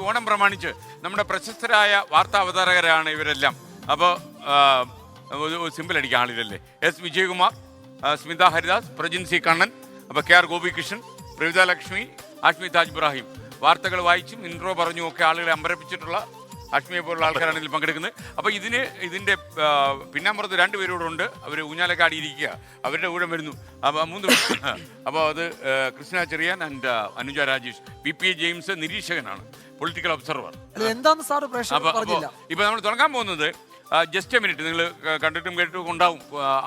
ഓണം പ്രമാണിച്ച് നമ്മുടെ പ്രശസ്തരായ വാർത്താ അവതാരകരാണ് ഇവരെല്ലാം. അപ്പോൾ സിമ്പിൾ അടിക്കാൻ ആളില്ലല്ലേ. എസ് വിജയകുമാർ, സ്മിത ഹരിദാസ്, പ്രജിൻസി കണ്ണൻ, അപ്പോൾ കെ ആർ ഗോപികൃഷ്ണൻ, പ്രവിത ലക്ഷ്മി, ആഷ്മി താജ് ഇബ്രാഹിം. വാർത്തകൾ വായിച്ചും ഇൻട്രോ പറഞ്ഞും ഒക്കെ ആളുകളെ അമ്പരപ്പിച്ചിട്ടുള്ള അഷ്മിയെ പോലുള്ള ആൾക്കാരാണ് ഇതിൽ പങ്കെടുക്കുന്നത്. അപ്പോൾ ഇതിൻ്റെ പിന്നാമ്പുറത്ത് 2 പേരോടുണ്ട്. അവർ ഊഞ്ഞാലക്കാടിയിരിക്കുക, അവരുടെ ഊഴം വരുന്നു. അപ്പോൾ 3 പേര്. അപ്പോൾ അത് Krishna Cheriyan and Anuja Rajesh. P James നിരീക്ഷകനാണ്, പൊളിറ്റിക്കൽ ഒബ്സർവർ. ഇപ്പോൾ നമ്മൾ തുടങ്ങാൻ പോകുന്നത് ജസ്റ്റ് എ മിനിറ്റ്, നിങ്ങൾ കണ്ടിട്ടും കേട്ടിട്ടും ഉണ്ടാവും.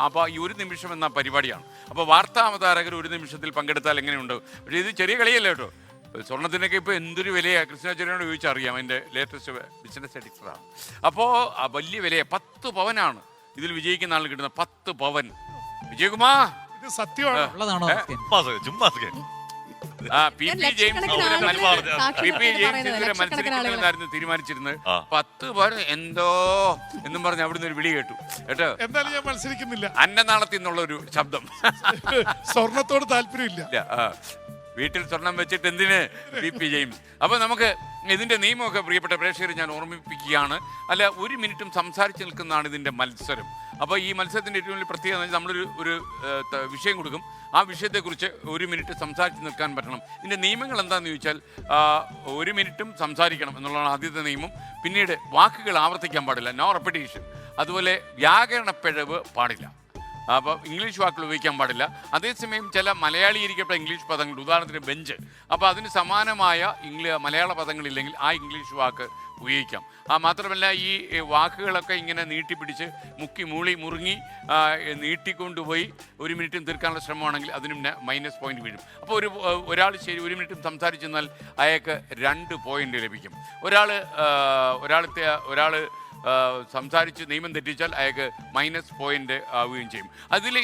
അപ്പോൾ ഈ 1 നിമിഷം എന്ന പരിപാടിയാണ്. അപ്പോൾ വാർത്താ അവതാരകർ 1 നിമിഷത്തിൽ പങ്കെടുത്താൽ എങ്ങനെയുണ്ട്? പക്ഷേ ഇത് ചെറിയ കളിയല്ല കേട്ടോ. സ്വർണ്ണത്തിനൊക്കെ ഇപ്പോൾ എന്തൊരു വിലയാണ്. കൃഷ്ണാചാര്യോട് ചോദിച്ചറിയാം, എൻ്റെ ലേറ്റസ്റ്റ് ബിസിനസ് എഡിറ്ററാണ്. അപ്പോൾ വലിയ വിലയാണ്. 10 പവനാണ് ഇതിൽ വിജയിക്കുന്ന ആൾ കിട്ടുന്ന 10 പവൻ. വിജയകുമാർ, ഇത് സത്യമാണ്. തീരുമാനിച്ചിരുന്നത് 10 പവൻ എന്തോ എന്നും പറഞ്ഞ് അവിടുന്ന് ഒരു വിളി കേട്ടു കേട്ടോ. എന്തായാലും ഞാൻ മത്സരിക്കുന്നില്ല. അന്നനാളത്തിൽ നിന്നുള്ള ഒരു ശബ്ദം. സ്വർണത്തോട് താല്പര്യമില്ല. വീട്ടിൽ സ്വർണം വെച്ചിട്ട് എന്തിന് പി ജെയിംസ്. അപ്പോൾ നമുക്ക് ഇതിൻ്റെ നിയമമൊക്കെ പ്രിയപ്പെട്ട പ്രേക്ഷകരെ ഞാൻ ഓർമ്മിപ്പിക്കുകയാണ്. അല്ല, 1 മിനിറ്റും സംസാരിച്ച് നിൽക്കുന്നതാണ് ഇതിൻ്റെ മത്സരം. അപ്പോൾ ഈ മത്സരത്തിൻ്റെ ഏറ്റവും വലിയ പ്രത്യേകത നമ്മളൊരു വിഷയം കൊടുക്കും. ആ വിഷയത്തെക്കുറിച്ച് 1 മിനിറ്റ് സംസാരിച്ച് നിൽക്കാൻ പറ്റണം. ഇതിൻ്റെ നിയമങ്ങൾ എന്താണെന്ന് ചോദിച്ചാൽ 1 മിനിറ്റും സംസാരിക്കണം എന്നുള്ളതാണ് ആദ്യത്തെ നിയമം. പിന്നീട് വാക്കുകൾ ആവർത്തിക്കാൻ പാടില്ല, നോ റെപ്പിറ്റേഷൻ. അതുപോലെ വ്യാകരണപ്പിഴവ് പാടില്ല. അപ്പോൾ ഇംഗ്ലീഷ് വാക്കുകൾ ഉപയോഗിക്കാൻ പാടില്ല. അതേസമയം ചില മലയാളീകരിക്കപ്പെട്ട ഇംഗ്ലീഷ് പദങ്ങൾ, ഉദാഹരണത്തിന് ബെഞ്ച്, അപ്പോൾ അതിന് സമാനമായ മലയാള പദങ്ങളില്ലെങ്കിൽ ആ ഇംഗ്ലീഷ് വാക്ക് ഉപയോഗിക്കാം. മാത്രമല്ല ഈ വാക്കുകളൊക്കെ ഇങ്ങനെ നീട്ടിപ്പിടിച്ച് മുറുങ്ങി നീട്ടിക്കൊണ്ടുപോയി 1 മിനിറ്റും തീർക്കാനുള്ള ശ്രമമാണെങ്കിൽ അതിനും -പോയിന്റ് വീഴും. അപ്പോൾ ഒരാൾ ശരി 1 മിനിറ്റും സംസാരിച്ചെന്നാൽ അയാൾക്ക് 2 പോയിന്റ് ലഭിക്കും. ഒരാൾ സംസാരിച്ച് നിയമം തെറ്റിച്ചാൽ അയാൾക്ക് -പോയിന്റ് ആവുകയും ചെയ്യും.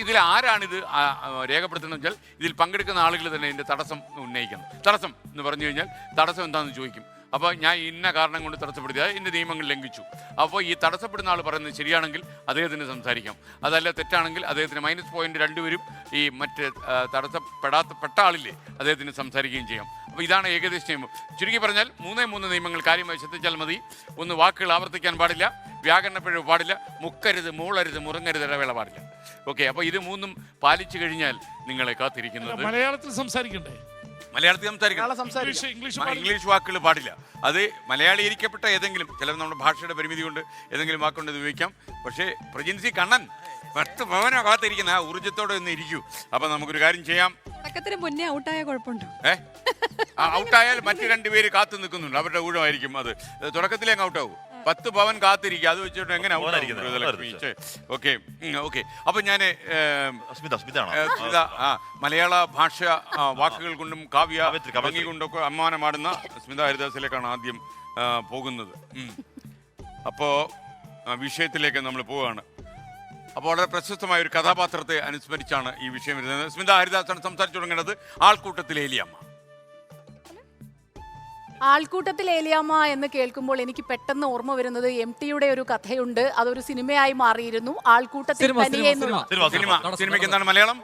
ഇതിൽ ആരാണിത് രേഖപ്പെടുത്തുന്നത് വെച്ചാൽ ഇതിൽ പങ്കെടുക്കുന്ന ആളുകൾ തന്നെ ഇതിൻ്റെ തടസ്സം ഉന്നയിക്കണം. തടസ്സം എന്ന് പറഞ്ഞു കഴിഞ്ഞാൽ തടസ്സം എന്താണെന്ന് ചോദിക്കും. അപ്പോൾ ഞാൻ ഇന്ന കാരണം കൊണ്ട് തടസ്സപ്പെടുത്തിയത് എൻ്റെ നിയമങ്ങൾ ലംഘിച്ചു. അപ്പോൾ ഈ തടസ്സപ്പെടുന്ന ആൾ പറയുന്നത് ശരിയാണെങ്കിൽ അദ്ദേഹത്തിന് സംസാരിക്കാം, അതല്ല തെറ്റാണെങ്കിൽ അദ്ദേഹത്തിന് -പോയിന്റ് 2 വരും. ഈ മറ്റ് തടസ്സപ്പെടാത്ത ആളില്ലേ അദ്ദേഹത്തിന് സംസാരിക്കുകയും ചെയ്യാം. അപ്പോൾ ഇതാണ് ഏകദേശ നിയമം. ചുരുക്കി പറഞ്ഞാൽ 3 നിയമങ്ങൾ കാര്യമായി ശ്രദ്ധിച്ചാൽ മതി. 1, വാക്കുകൾ ആവർത്തിക്കാൻ പാടില്ല, വ്യാകരണപ്പിഴവ് പാടില്ല, മുക്കരുത്, മൂളരുത്, മുറങ്ങരുത്, ഇടവേള പാടില്ല. ഓക്കെ, അപ്പോൾ ഇത് 3 പാലിച്ചു കഴിഞ്ഞാൽ നിങ്ങളെ കാത്തിരിക്കുന്നത് മലയാളത്തിൽ സംസാരിക്കണ്ടേ? മലയാളത്തിൽ സംസാരിക്കണം. ഇംഗ്ലീഷ് വാക്കുകൾ പാടില്ല. അത് മലയാളീകരിക്കപ്പെട്ട ഏതെങ്കിലും, ചിലപ്പോൾ നമ്മുടെ ഭാഷയുടെ പരിമിതി കൊണ്ട് ഏതെങ്കിലും വാക്കുകൊണ്ട് ഇത് ഉപയോഗിക്കാം. പക്ഷേ പ്രജിൻസി കണ്ണൻ 10 പവനോ കാത്തിരിക്കുന്ന ആ ഊർജ്ജത്തോടെ ഒന്ന് ഇരിക്കൂ. അപ്പം നമുക്കൊരു കാര്യം ചെയ്യാം. മുന്നേ ഔട്ടായ കുഴപ്പമുണ്ടോ? ഔട്ടായാൽ മറ്റു 2 പേര് കാത്തു നിൽക്കുന്നുണ്ട്, അവരുടെ ഊഴമായിരിക്കും അത്. തുടക്കത്തിലേ അങ്ങ് ഔട്ടാവും. 10 പവൻ കാത്തിരിക്കുക, അത് വെച്ചിട്ട് എങ്ങനെ ഓക്കെ. അപ്പൊ ഞാൻ മലയാള ഭാഷ വാക്കുകൾ കൊണ്ടും കാവ്യ ഭംഗി കൊണ്ടൊക്കെ അമ്മാനമാടുന്ന സ്മിത ഹരിദാസിലേക്കാണ് ആദ്യം പോകുന്നത്. അപ്പോ വിഷയത്തിലേക്ക് നമ്മൾ പോവുകയാണ്. അപ്പോൾ വളരെ പ്രശസ്തമായ ഒരു കഥാപാത്രത്തെ അനുസ്മരിച്ചാണ് ഈ വിഷയം വരുന്നത്. സ്മിത ഹരിദാസാണ് സംസാരിച്ചു തുടങ്ങേണ്ടത്. ആൾക്കൂട്ടത്തിൽ ഏലിയാമ്മ. ആൾക്കൂട്ടത്തിൽ ഏലിയാമ്മ എന്ന് കേൾക്കുമ്പോൾ എനിക്ക് പെട്ടെന്ന് ഓർമ്മ വരുന്നത് MTയുടെ ഒരു കഥയുണ്ട്. അതൊരു സിനിമയായി മാറിയിരുന്നു. ആൾക്കൂട്ടത്തിൽ സിനിമയ്ക്ക് എന്താണ് മലയാളം?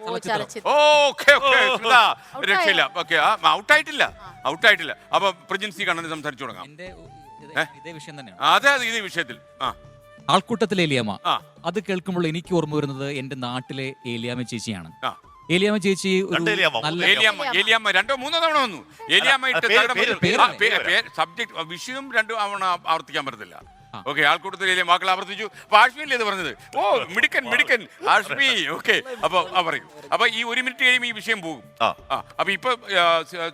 രക്ഷയില്ല. ഔട്ടായിട്ടില്ല. അപ്പൊ പ്രജിൻസി കണ്ണന് സംസാരിച്ചു തുടങ്ങാം. അതെ, ഇതേ വിഷയത്തിൽ ആൾക്കൂട്ടത്തിലെ ഏലിയാമ്മ. അത് കേൾക്കുമ്പോൾ എനിക്ക് ഓർമ്മ വരുന്നത് എന്റെ നാട്ടിലെ ഏലിയാമ്മ ചേച്ചിയാണ്. ഏലിയാമ്മ ചേച്ചി ഏലിയാമ്മ 2-3 തവണ വന്നു. ഏലിയാമ്മ സബ്ജക്ട് വിഷയം 2 തവണ ആവർത്തിക്കാൻ പറ്റത്തില്ല. ഓക്കെ, ആൾക്കൂട്ടത്തിൽ വാക്കുകൾ ആവർത്തിച്ചു. അപ്പൊ ആഷ്മിയല്ലേ ഇത് പറഞ്ഞത്? ഓ, മിടുക്കൻ ആഷ്മി. ഓക്കെ, അപ്പൊ പറയും. അപ്പൊ ഈ 1 മിനിറ്റ് കഴിയുമ്പോൾ ഈ വിഷയം പോകും. അപ്പൊ ഇപ്പൊ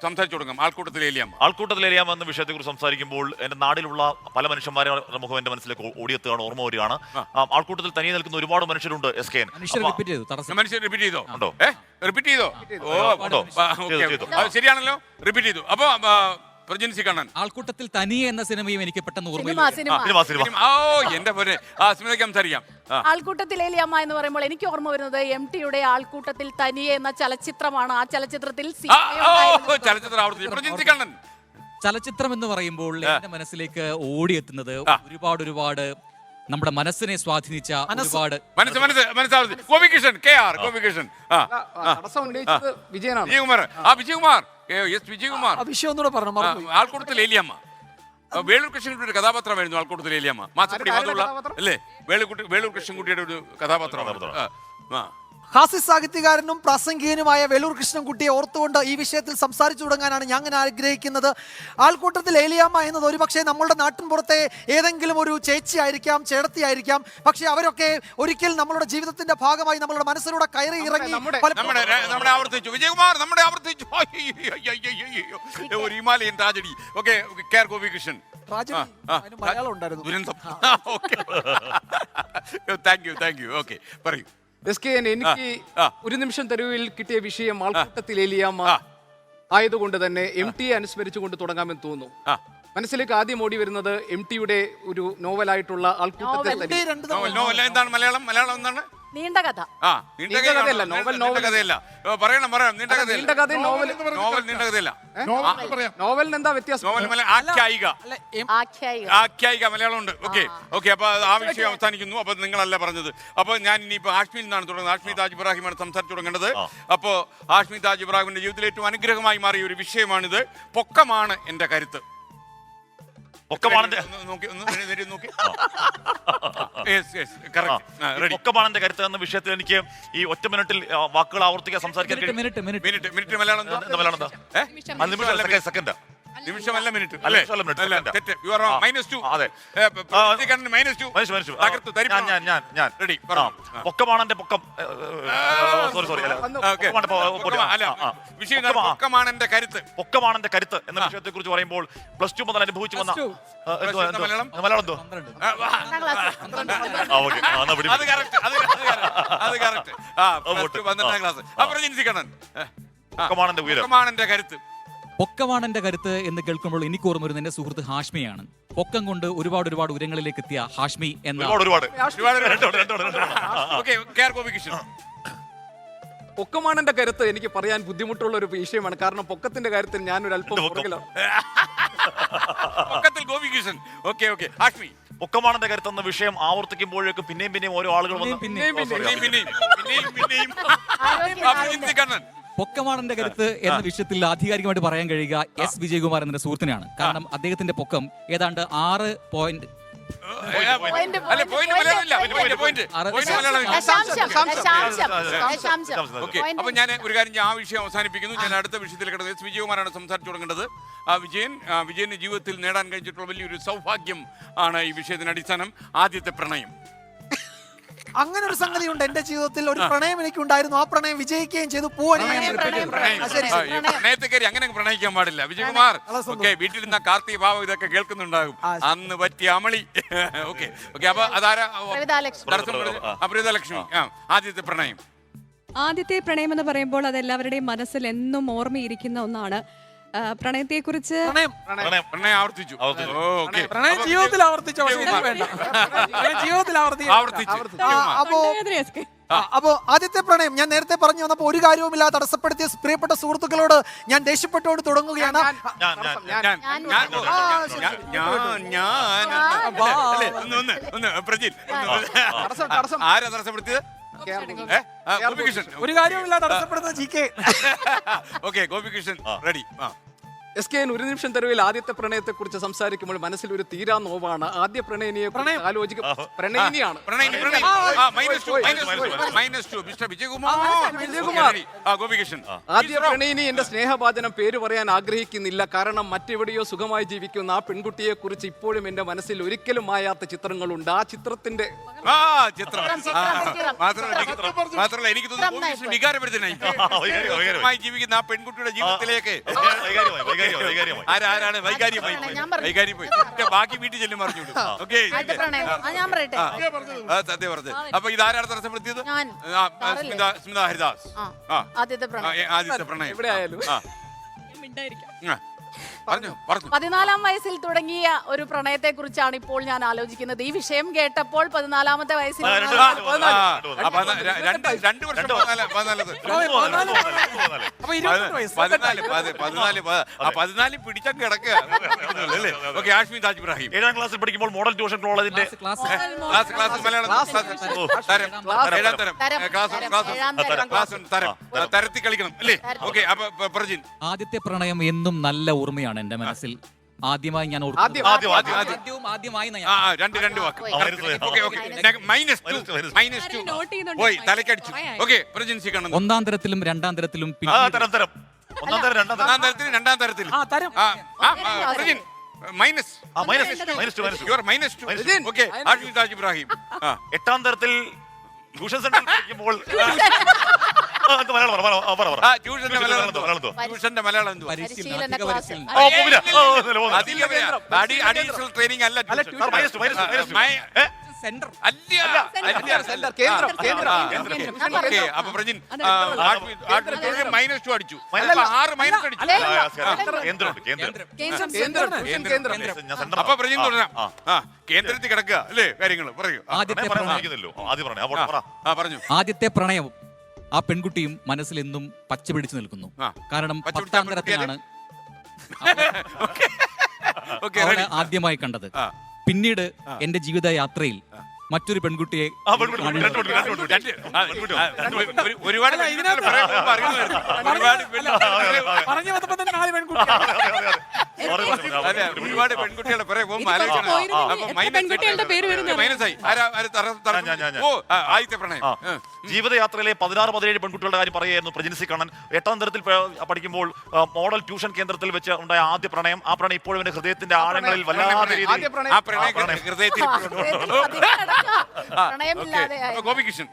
സംസാരിച്ചു തുടങ്ങാം. ആൾക്കൂട്ടത്തിൽ ഏലിയാമ്മ എന്ന വിഷയത്തെ കുറിച്ച് സംസാരിക്കുമ്പോൾ എന്റെ നാടിലുള്ള പല മനുഷ്യന്മാരുടെ മുഖം എന്റെ മനസ്സിലേക്ക് ഓടിയെത്തുകയാണ്, ഓർമ്മ വരികയാണ്. ആൾക്കൂട്ടത്തിൽ തനിയെ നിൽക്കുന്ന ഒരുപാട് മനുഷ്യരുണ്ട്. മനുഷ്യർ റിപ്പീറ്റ് ചെയ്തോ? ശരിയാണല്ലോ, റിപ്പീറ്റ് ചെയ്തു. അപ്പൊ പ്രജിൻസി കണ്ണൻ, ആൾക്കൂട്ടത്തിൽ തനിയെ എന്ന സിനിമയും എനിക്ക് പെട്ടെന്ന് സംസാരിക്കാം. ആൾക്കൂട്ടത്തിൽ ഏലിയാമ്മ എന്ന് പറയുമ്പോൾ എനിക്ക് ഓർമ്മ വരുന്നത് MTയുടെ ആൾക്കൂട്ടത്തിൽ തനിയെ എന്ന ചലച്ചിത്രമാണ്. ആ ചലച്ചിത്രത്തിൽ ചലച്ചിത്രം എന്ന് പറയുമ്പോൾ എന്റെ മനസ്സിലേക്ക് ഓടിയെത്തുന്നത് ഒരുപാട് നമ്മുടെ മനസ്സിനെ സ്വാധീനിച്ച ഒരുപാട് വിജയകുമാർ. ആൾക്കൂട്ടത്തിൽ ഏലിയാമ്മ വേളൂർ കൃഷ്ണൻകുട്ടിയുടെ ഒരു കഥാപാത്രമായിരുന്നു ആൾക്കൂട്ടത്തിൽ ഏലിയാമ്മ. മാസപ്പടി മധുള്ള അല്ലേ? വേളൂർ കൃഷ്ണൻകുട്ടിയുടെ ഒരു കഥാപാത്രമാണ്. ആ ഹാസ്യ സാഹിത്യകാരനും പ്രാസംഗികനുമായ വേലൂർ കൃഷ്ണൻകുട്ടിയെ ഓർത്തുകൊണ്ട് ഈ വിഷയത്തിൽ സംസാരിച്ചു തുടങ്ങാനാണ് ഞാൻ ആഗ്രഹിക്കുന്നത്. ആൾക്കൂട്ടത്തിൽ ഏലിയാമ്മ എന്നത് ഒരുപക്ഷെ നമ്മളുടെ നാട്ടിൻപുറത്തെ ഏതെങ്കിലും ഒരു ചേച്ചി ആയിരിക്കാം, ചേട്ടത്തി ആയിരിക്കാം. പക്ഷെ അവരൊക്കെ ഒരിക്കൽ നമ്മളുടെ ജീവിതത്തിന്റെ ഭാഗമായി നമ്മളുടെ മനസ്സിലൂടെ കയറി ഇറങ്ങി നമ്മുടെ ആവർത്തിച്ചു വിജയകുമാർ, നമ്മുടെ ആവർത്തിച്ചു ഒരു Himalayan tragedy. Okay, care Gopikrishnan. Malayalam ഉണ്ടായിരുന്നു. ദുരന്തം. Thank you. ഓക്കെ, പറയൂ. എനിക്ക് ഒരു നിമിഷം തെരുവിൽ കിട്ടിയ വിഷയം ആൾക്കൂട്ടത്തിൽ ഏലിയാമ്മ ആയതുകൊണ്ട് തന്നെ MT അനുസ്മരിച്ചുകൊണ്ട് തുടങ്ങാമെന്ന് തോന്നുന്നു. മനസ്സിലേക്ക് ആദ്യം ഓടി വരുന്നത് MTയുടെ ഒരു നോവലായിട്ടുള്ള ആൾക്കൂട്ടത്തിൽ എന്താണ് മലയാളം എന്താണ്? നീണ്ട കഥ. നീണ്ട കഥയല്ല. പറയണം. നീണ്ട കഥ നോവലിന് എന്താ വ്യത്യാസം? ആഖ്യായിക മലയാളം ഉണ്ട്. ഓക്കെ. അപ്പൊ ആ വിഷയം അവസാനിക്കുന്നു. അപ്പൊ നിങ്ങളല്ല പറഞ്ഞത്. അപ്പൊ ഞാൻ ഇനിയിപ്പോ ഹാഷ്മിയിൽ നിന്നാണ് തുടങ്ങുന്നത്. ഹാഷ്മി താജ് ഇബ്രാഹിമാണ് സംസാരിച്ചു തുടങ്ങേണ്ടത്. അപ്പോ ഹാഷ്മി താജ് ഇബ്രാഹിമിന്റെ ജീവിതത്തിൽ ഏറ്റവും അനുഗ്രഹമായി മാറിയ ഒരു വിഷയമാണിത്. പൊക്കമാണ് എന്റെ കരുത്ത്. പൊക്കമാണന്റെ കരുത്ത് എന്ന വിഷയത്തിൽ എനിക്ക് ഈ ഒറ്റ മിനിറ്റിൽ വാക്കുകൾ ആവർത്തിക്കാൻ സംസാരിക്കാൻ മിനിറ്റ് മലയാളം സെക്കൻഡ് നിമിഷമല്ല മിനിറ്റ്. പൊക്കമാണെന്റെ പൊക്കം. പൊക്കമാണെന്റെ കരുത്ത്. പൊക്കമാണെന്റെ കരുത്ത് എന്ന വിഷയത്തെ കുറിച്ച് പറയുമ്പോൾ +2 മുതൽ അനുഭവിച്ചു വന്ന മലയാളം എന്തോ പൊക്കമാണെന്റെ കരുത്ത്. പൊക്കമാണെന്റെ കരുത്ത് എന്ന് കേൾക്കുമ്പോൾ എനിക്ക് ഓർമ്മ വരുന്നത് എന്റെ സുഹൃത്ത് ഹാഷ്മിയാണ്. പൊക്കം കൊണ്ട് ഒരുപാട് ഉയരങ്ങളിലേക്ക് എത്തിയ ഹാഷ്മി എന്ന പൊക്കമാണെന്റെ കരുത്ത് എനിക്ക് പറയാൻ ബുദ്ധിമുട്ടുള്ള ഒരു വിഷയമാണ്. കാരണം പൊക്കത്തിന്റെ കാര്യത്തിൽ ഞാനൊരു അല്പം പൊക്കമാണെന്റെ കരുത്ത് എന്ന വിഷയം ആവർത്തിക്കുമ്പോഴേക്കും പിന്നെയും ഓരോ ആളുകൾ പൊക്കമാണെന്റെ കരുത്ത് എന്ന വിഷയത്തിൽ ആധികാരികമായിട്ട് പറയാൻ കഴിയുക എസ് വിജയകുമാർ എന്ന സുഹൃത്തിനാണ്. കാരണം അദ്ദേഹത്തിന്റെ പൊക്കം ഏതാണ്ട് 6 പോയിന്റ്. അപ്പൊ ഞാൻ ഒരു കാര്യം ആ വിഷയം അവസാനിപ്പിക്കുന്നു. ഞാൻ അടുത്ത വിഷയത്തിൽ കിടന്നത് എസ് വിജയകുമാറാണ് സംസാരിച്ചു തുടങ്ങേണ്ടത്. വിജയന്റെ ജീവിതത്തിൽ നേടാൻ കഴിഞ്ഞിട്ടുള്ള വലിയൊരു സൗഭാഗ്യം ആണ് ഈ വിഷയത്തിന് അടിസ്ഥാനം. ആദ്യത്തെ പ്രണയം. അങ്ങനെ ഒരു സംഗതി ഉണ്ട് എന്റെ ജീവിതത്തിൽ. ഒരു പ്രണയം എനിക്കുണ്ടായിരുന്നു. ആ പ്രണയം വിജയിക്കുകയും ചെയ്തു. പ്രണയത്തെ കയറി അങ്ങനെ പ്രണയിക്കാൻ പാടില്ല വിജയകുമാർ. ഓക്കെ, വീട്ടിലിരുന്ന കാർത്തിക ഭാവം ഇതൊക്കെ കേൾക്കുന്നുണ്ടാകും. അന്ന് പറ്റിയ അമളി. ഓക്കെ. അപ്പൊ അതാരാ? പ്രീതലക്ഷ്മി. ആദ്യത്തെ പ്രണയം. ആദ്യത്തെ പ്രണയം എന്ന് പറയുമ്പോൾ അത് എല്ലാവരുടെയും മനസ്സിൽ എന്നും ഓർമ്മയിരിക്കുന്ന ഒന്നാണ്. പ്രണയത്തെക്കുറിച്ച് അപ്പോ ആദ്യത്തെ പ്രണയം ഞാൻ നേരത്തെ പറഞ്ഞു വന്നപ്പോ ഒരു കാര്യവുമില്ലാതെ തടസ്സപ്പെടുത്തിയ പ്രിയപ്പെട്ട സുഹൃത്തുക്കളോട് ഞാൻ ദേഷ്യപ്പെട്ടുകൊണ്ട് തുടങ്ങുകയാണ്. ആരാ തടസ്സപ്പെടുത്തിയത്? ഒരു കാര്യവുമില്ലാതെ തടസ്സപ്പെടുന്ന GK. Okay, Gopikrishnan ready. SKN ഒരു നിമിഷം തെരുവിൽ ആദ്യത്തെ പ്രണയത്തെ കുറിച്ച് സംസാരിക്കുമ്പോൾ മനസ്സിൽ ഒരു തീരാ നോവാണ്. ആദ്യ പ്രണയിനിയെ പ്രണയിനിയാണ്. ആദ്യ പ്രണയിനി എന്റെ സ്നേഹഭാചനം പേര് പറയാൻ ആഗ്രഹിക്കുന്നില്ല. കാരണം മറ്റെവിടെയോ സുഖമായി ജീവിക്കുന്ന ആ പെൺകുട്ടിയെ കുറിച്ച് ഇപ്പോഴും എന്റെ മനസ്സിൽ ഒരിക്കലും മായാത്ത ചിത്രങ്ങളുണ്ട്. ആ ചിത്രത്തിന്റെ മാത്രമല്ല എനിക്ക് തോന്നുന്നു വികാരപ്പെടുത്തനായി ജീവിക്കുന്ന ആ പെൺകുട്ടിയുടെ ജീവിതത്തിലേക്ക് ആരാണ് വൈകാരി പോയി. ബാക്കി വീട്ടിൽ ചെല്ലും പറഞ്ഞു. ഓക്കെ, സത്യം പറഞ്ഞത്. അപ്പൊ ഇതാരാണ് തടസ്സപ്പെടുത്തിയത്? സ്മിത ഹരിദാസ്. ആദ്യത്തെ പ്രണയം എവിടെയായാലും 14-ാം വയസ്സിൽ തുടങ്ങിയ ഒരു പ്രണയത്തെ കുറിച്ചാണ് ഇപ്പോൾ ഞാൻ ആലോചിക്കുന്നത്. ഈ വിഷയം കേട്ടപ്പോൾ 14-ാമത്തെ വയസ്സിൽ 14 പിടിച്ചങ്ങ് കിടക്കുക. ഹാഷ്മി താജ് ഇബ്രാഹിം 7ാം ക്ലാസ്സിൽ പഠിക്കുമ്പോൾ മോഡൽ ട്യൂഷൻ കോളേജിന്റെ തരത്തിൽ കളിക്കണം അല്ലേ? ഓക്കെ. അപ്പൊ ആദ്യത്തെ പ്രണയം എന്നും നല്ല ഓർമ്മയാണ് എന്റെ മനസ്സിൽ. ആദ്യമായി ഞാൻ ആദ്യം. ആദ്യമായി രണ്ട് വാക്ക് minus okay okay minus -2 note ചെയ്യുന്നുണ്ട്. പോയി തലക്കടിച്ചു ഓക്കെ പ്രജൻസി കണ്ണൻ ഒന്നാം തരത്തിലും രണ്ടാം തരത്തിലും തരം തരം ഒന്നാം തരം രണ്ടാം തരം ഒന്നാം തരത്തിൽ രണ്ടാം തരത്തിൽ തരം Prajin minus U R -2 Prajin, okay Ashiq Taj Ibrahim എട്ടാം തരത്തിൽ ട്യൂഷൻ സെന്ററിൽ പഠിക്കുമ്പോൾ ട്യൂഷന്റെ മലയാളം എന്തുവാ? പരിശീലന ക്ലാസ് അഡീഷണൽ ട്രെയിനിങ് അല്ല സെന്റർ സെന്റർ, കേന്ദ്രം, കേന്ദ്രം. ഓക്കെ അപ്പൊ പ്രജിൻ -2 അടിച്ചു അല്ലല്ല. 6 മൈനസ് അടിച്ചു അപ്പൊ പ്രജിൻ തുടരാം കേന്ദ്രത്തിൽ കിടക്കുക അല്ലേ കാര്യങ്ങൾ പറയൂ ആദ്യത്തെ പ്രണയം പറഞ്ഞു ആദ്യത്തെ പ്രണയവും ആ പെൺകുട്ടിയും മനസ്സിൽ എന്നും പച്ച പിടിച്ചു നിൽക്കുന്നു. ആ. കാരണം പച്ച പിടിച്ച 10ാം തരത്തിലാണ് ഓക്കെ അവളെ ആദ്യമായി കണ്ടത്. പിന്നീട് എന്റെ ജീവിത യാത്രയിൽ മറ്റൊരു പെൺകുട്ടിയെ ഒരുപാട് ഒരുപാട് പെൺകുട്ടികളുടെ പിറകെ പോകുമ്പോൾ പെൺകുട്ടികളുടെ പേര് വരുന്നത് മൈനസായി ആദ്യത്തെ പ്രണയം ജീവിതയാത്രയിലെ 16-17 പെൺകുട്ടികളുടെ കാര്യം പറയുകയായിരുന്നു പ്രജിൻസി കണ്ണൻ. 8ാം തരത്തിൽ പഠിക്കുമ്പോൾ മോഡൽ ട്യൂഷൻ കേന്ദ്രത്തിൽ വെച്ച് ഉണ്ടായ ആദ്യ പ്രണയം. ആ പ്രണയം ഇപ്പോഴും എന്റെ ഹൃദയത്തിന്റെ ആഴങ്ങളിൽ വല്ലാത്ത രീതിയിൽ ആ പ്രണയം ഹൃദയത്തിൽ പ്രണയമില്ലാതെ ഗോപികൃഷ്ണൻ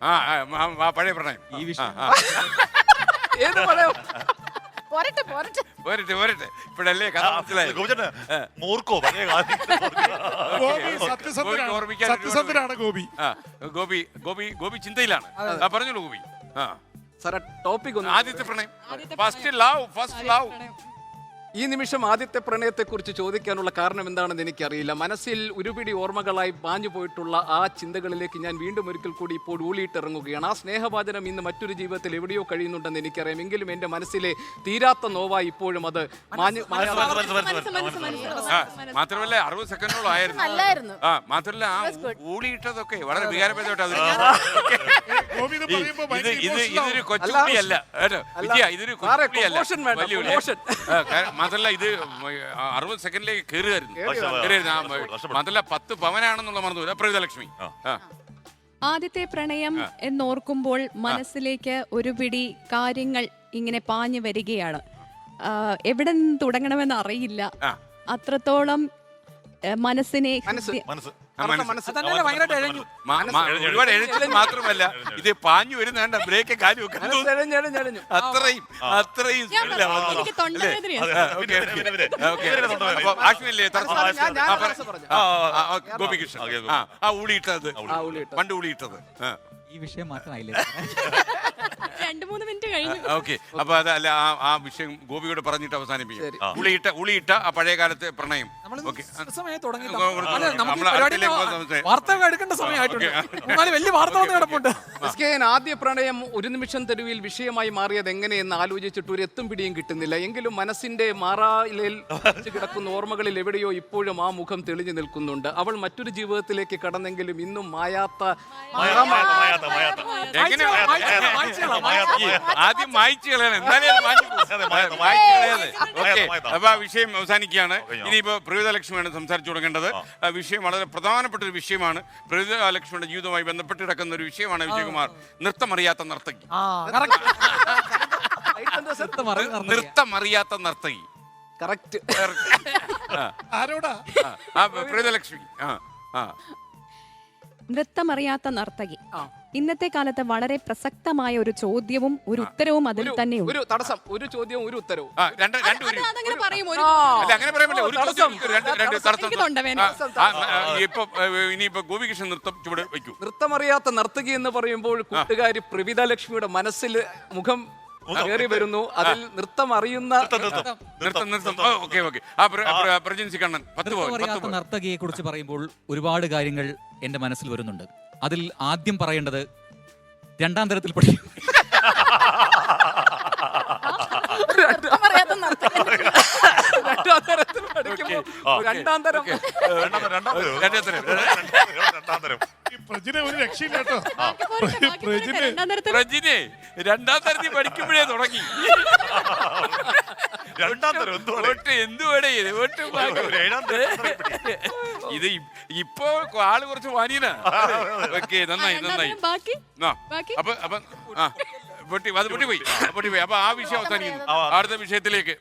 ആ പഴയ പ്രണയം ഈ വിഷയം ഏത് പഴയോ? പോരട്ടെ പോരട്ടെ ഇപ്പോഴല്ലേ കഥ മനസ്സിലായി മോർക്കോ പഴയ കാലം ഗോപി സത്യസന്ധനാണ് ഗോപി. ഗോപി ചിന്തയിലാണ് പറഞ്ഞോളൂ ഗോപി സാറേ ടോപ്പിക് ഒന്ന് ആദ്യത്തെ പ്രണയം ഫസ്റ്റ് ലവ് ഈ നിമിഷം ആദ്യത്തെ പ്രണയത്തെക്കുറിച്ച് ചോദിക്കാനുള്ള കാരണം എന്താണെന്ന് എനിക്കറിയില്ല. മനസ്സിൽ ഒരുപിടി ഓർമ്മകളായി പാഞ്ഞു പോയിട്ടുള്ള ആ ചിന്തകളിലേക്ക് ഞാൻ വീണ്ടും ഒരിക്കൽ കൂടി ഇപ്പോൾ ഊളിയിട്ടിറങ്ങുകയാണ്. ആ സ്നേഹവാചനം ഇന്ന് മറ്റൊരു ജീവിതത്തിൽ എവിടെയോ കഴിയുന്നുണ്ടെന്ന് എനിക്കറിയാം. എങ്കിലും എൻ്റെ മനസ്സിലെ തീരാത്ത നോവായി ഇപ്പോഴും അത് മാത്രമല്ല 60 സെക്കൻഡോളം ആയിരുന്നു നല്ലായിരുന്നു. മാത്രമല്ല ആ ഊളിയിട്ടതൊക്കെ വളരെ വികാരപരമായിട്ട് ഗോപി ഇത് പറയുമ്പോ ഭയങ്കര ഇതൊരു കൊച്ചുകുട്ടിയല്ല കേട്ടോ വിജയ ഇതൊരു കൊച്ചുകുട്ടിയല്ല വലിയ മാത്രല്ല ഇത് 60 സെക്കൻഡിലേക്ക് കയറുമായിരുന്നു മാത്രല്ല 10 പവനാണെന്നുള്ള മറന്നു പ്രവിതലക്ഷ്മി ആദ്യത്തെ പ്രണയം എന്നോർക്കുമ്പോൾ മനസ്സിലേക്ക് ഒരു പിടി കാര്യങ്ങൾ ഇങ്ങനെ പാഞ്ഞു വരികയാണ്. എവിടെ നിന്ന് തുടങ്ങണമെന്ന് അറിയില്ല. അത്രത്തോളം മനസ്സിനെ ഒരുപാട് എഴുതി മാത്രമല്ല ഇത് പാഞ്ഞു വരുന്ന ബ്രേക്ക് കാര്യം അത്രയും എനിക്ക് തൊണ്ടവേദനയാണ്. ഗോപികൃഷ്ണൻ ആ ഊളിയിട്ടത് പണ്ട് ഊളിയിട്ടത് ഈ വിഷയം മാത്രമായില്ലേ? 2-3 മിനിറ്റ് കഴിഞ്ഞു. ഓക്കെ അപ്പൊ അതല്ല ആ വിഷയം ഗോപിയോട് പറഞ്ഞിട്ട് അവസാനിപ്പിക്കും. ഉളിയിട്ട ആ പഴയ കാലത്തെ പ്രണയം വാർത്തകൾ എടുക്കേണ്ട സമയമായിട്ടുണ്ട്. വലിയ വാർത്ത കിടപ്പുണ്ട്. ആദ്യ പ്രണയം ഒരു നിമിഷം തെരുവിൽ വിഷയമായി മാറിയത് എങ്ങനെയെന്ന് ആലോചിച്ചിട്ട് ഒരു എത്തും പിടിയും കിട്ടുന്നില്ല. എങ്കിലും മനസ്സിന്റെ മാറാലിൽ കിടക്കുന്ന ഓർമ്മകളിൽ എവിടെയോ ഇപ്പോഴും ആ മുഖം തെളിഞ്ഞു നിൽക്കുന്നുണ്ട്. അവൾ മറ്റൊരു ജീവിതത്തിലേക്ക് കടന്നെങ്കിലും ഇന്നും മായാത്ത ആദ്യം മായ്ച്ചു കളയാണ് എന്നാലേ അപ്പൊ ആ വിഷയം അവസാനിക്കുകയാണ്. ഇനിയിപ്പോ പ്രവിതലക്ഷ്മിയാണ് സംസാരിച്ചു തുടങ്ങേണ്ടത്. വിഷയം വളരെ പ്രധാനപ്പെട്ട ഒരു വിഷയമാണ്. പ്രവിതലക്ഷ്മിയുടെ ജീവിതവുമായി ബന്ധപ്പെട്ട് കിടക്കുന്ന ഒരു വിഷയമാണ് വിജയകുമാർ. നൃത്തമറിയാത്ത നർത്തകി നൃത്തമറിയാത്ത നർത്തകി കറക്റ്റ് ആരോടാ? പ്രവിതലക്ഷ്മി നൃത്തമറിയാത്ത നർത്തകി. ഇന്നത്തെ കാലത്ത് വളരെ പ്രസക്തമായ ഒരു ചോദ്യവും ഒരു ഉത്തരവും അതിൽ തന്നെ ഒരു തടസ്സം, ഒരു ചോദ്യവും ഒരു ഉത്തരവും. ഇനിയിപ്പോ ഗോപികൃഷ്ണൻ നൃത്തം ചുവട് വയ്ക്കൂ. നൃത്തമറിയാത്ത നർത്തകി എന്ന് പറയുമ്പോൾ കൂട്ടുകാരി പ്രവിതലക്ഷ്മിയുടെ മനസ്സിൽ മുഖം കയറി വരുന്നു. അതിൽ നൃത്തം അറിയുന്ന നർത്തകിയെ കുറിച്ച് പറയുമ്പോൾ ഒരുപാട് കാര്യങ്ങൾ എന്റെ മനസ്സിൽ വരുന്നുണ്ട്. അതിൽ ആദ്യം പറയേണ്ടത് 2ാം തരത്തിൽ പഠിക്കും. രണ്ടാം തരം പ്രജിനെ ഒരു രക്ഷയില്ല കേട്ടോ. പ്രജിനെ 2ാം തരത്തിൽ പഠിക്കുമ്പോഴേ തുടങ്ങി. രണ്ടാം തരം എന്തുവാണ്? വോട്ട് എന്തുവാടേ ഇത്? വോട്ട് ഒരു ഏഴാം തരം പിടി. ഇത് ഇപ്പോ ആള് കുറച്ച് വാനിയനാ. ഓക്കെ, നന്നായി നന്നായി. ബാക്കി ആ, ബാക്കി? അപ്പൊ ആ പൊട്ടിപ്പോയി. അപ്പൊ ആ വിഷയം അവസാനിക്കുന്നു. അടുത്ത വിഷയത്തിലേക്ക്